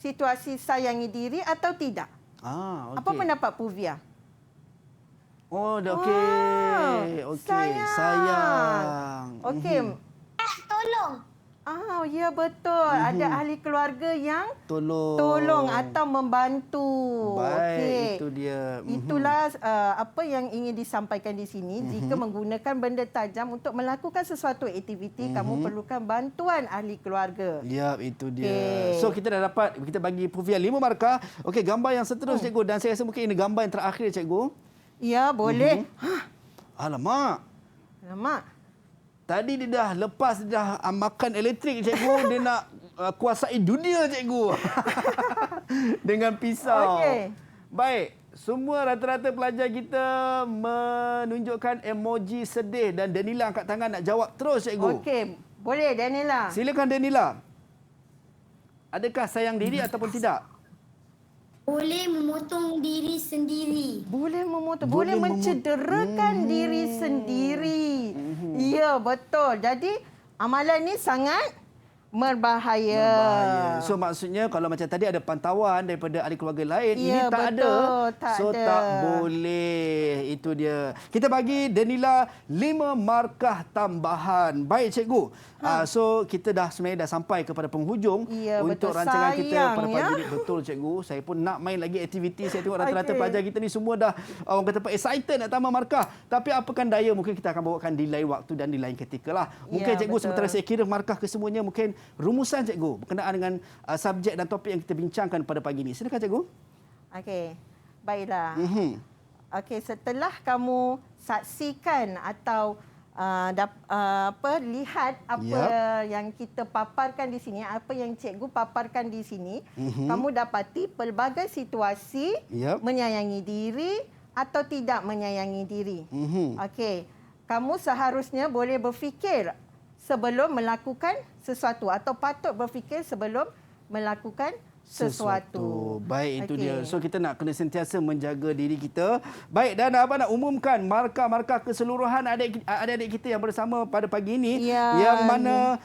situasi sayangi diri atau tidak? Okey. Apa pendapat Puvia? Oh, dah okey. Okey, sayang. Okey. Tolong. Ya betul. Ada ahli keluarga yang Tolong atau membantu. Baik, Okey. itu dia. Itulah apa yang ingin disampaikan di sini. Jika menggunakan benda tajam untuk melakukan sesuatu aktiviti, kamu perlukan bantuan ahli keluarga. Ya, itu dia. Okey. So, kita dah dapat, kita bagi Puvia 5 markah. Okey, gambar yang seterusnya, cikgu. Dan saya rasa mungkin ini gambar yang terakhir, cikgu. Ya, boleh. Alamak. Alamak. Tadi dia dah lepas, dia dah makan elektrik, cikgu. Dia nak kuasai dunia, cikgu. Dengan pisau. Okey. Baik. Semua rata-rata pelajar kita menunjukkan emoji sedih dan Danila angkat tangan nak jawab terus, cikgu. Okey. Boleh, Daniela. Silakan, Danila. Adakah sayang diri ataupun tidak? Boleh memotong diri sendiri. Boleh memotong, Boleh boleh mencederakan diri sendiri. Ya, betul. Jadi, amalan ni sangat berbahaya. So maksudnya kalau macam tadi ada pantauan daripada ahli keluarga lain, ini Ya, tak betul, ada. tak So ada. tak boleh. Itu dia. Kita bagi Danila 5 markah tambahan. Baik, cikgu. So kita dah sebenarnya dah sampai kepada penghujung Ya, untuk betul. rancangan kita Sayang, pada pagi ya. ini. Betul, cikgu. Saya pun nak main lagi aktiviti. Saya tengok rata-rata Okey. pelajar kita ni semua dah orang kata excited nak tambah markah. Tapi apakan daya, mungkin kita akan bawakan di lain waktu dan di lain ketika lah. Mungkin Ya, cikgu betul. sementara saya kira markah kesemuanya, mungkin rumusan cikgu berkenaan dengan subjek dan topik yang kita bincangkan pada pagi ini. Silakan, cikgu. Okey. Baiklah. Mhm. Okey, setelah kamu saksikan atau lihat apa yang kita paparkan di sini, apa yang cikgu paparkan di sini, kamu dapati pelbagai situasi menyayangi diri atau tidak menyayangi diri. Okey, kamu seharusnya boleh berfikir sebelum melakukan sesuatu atau patut berfikir sebelum melakukan sesuatu. Baik, itu Okey. dia. So kita nak kena sentiasa menjaga diri kita. Baik, dan abang nak umumkan markah-markah keseluruhan adik-adik kita yang bersama pada pagi ini, Ya. yang mana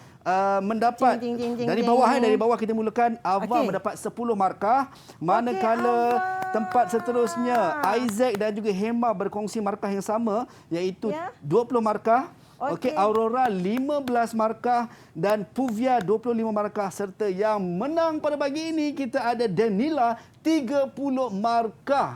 mendapat Jing, jing, jing, dari jing. bawah, dari bawah kita mulakan. Ava Okey. mendapat 10 markah, manakala tempat seterusnya Isaac dan juga Hema berkongsi markah yang sama, iaitu 20 markah. Okey, Aurora 15 markah dan Puvia 25 markah, serta yang menang pada pagi ini kita ada Danila 30 markah.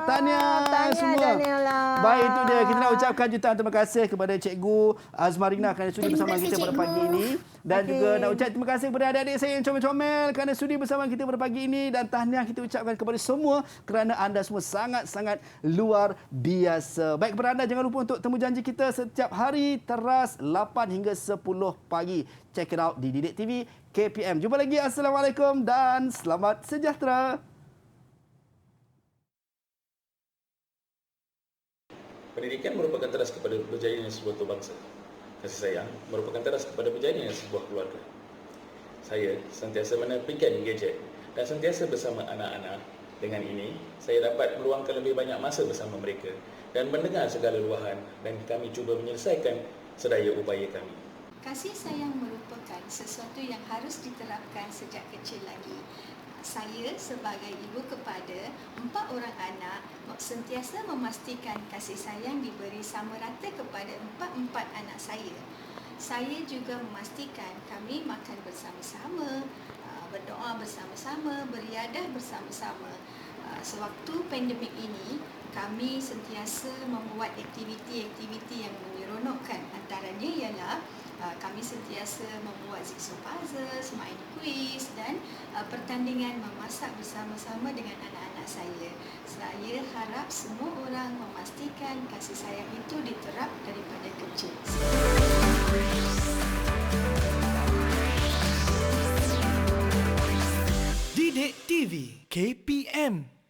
Tahniah semua. Daniela. Baik, itu dia. Kita nak ucapkan jutaan terima kasih kepada Cikgu Azmarina kerana sudi bersama kita pada pagi ini. Dan juga nak ucap terima kasih kepada adik-adik saya yang comel-comel kerana sudi bersama kita pada pagi ini. Dan tahniah kita ucapkan kepada semua kerana anda semua sangat-sangat luar biasa. Baik, kepada anda jangan lupa untuk temu janji kita setiap hari teras 8 hingga 10 pagi. Check it out di Didik TV KPM. Jumpa lagi. Assalamualaikum dan selamat sejahtera. Pendidikan merupakan teras kepada berjayanya sebuah bangsa. Kasih sayang merupakan teras kepada berjayanya sebuah keluarga. Saya sentiasa menepikan gadget dan sentiasa bersama anak-anak. Dengan ini, saya dapat meluangkan lebih banyak masa bersama mereka dan mendengar segala luahan, dan kami cuba menyelesaikan sedaya upaya kami. Kasih sayang merupakan sesuatu yang harus diterapkan sejak kecil lagi. Saya sebagai ibu kepada 4 orang anak sentiasa memastikan kasih sayang diberi sama rata kepada 4 anak saya. Saya juga memastikan kami makan bersama-sama, berdoa bersama-sama, beriadah bersama-sama. Sewaktu pandemik ini, kami sentiasa membuat aktiviti-aktiviti yang menyeronokkan. Antaranya ialah kami sentiasa membuat jigsaw puzzles, main kuis dan pertandingan memasak bersama-sama dengan anak-anak saya. Saya harap semua orang memastikan kasih sayang itu diterap daripada kecil. Didik TV KPM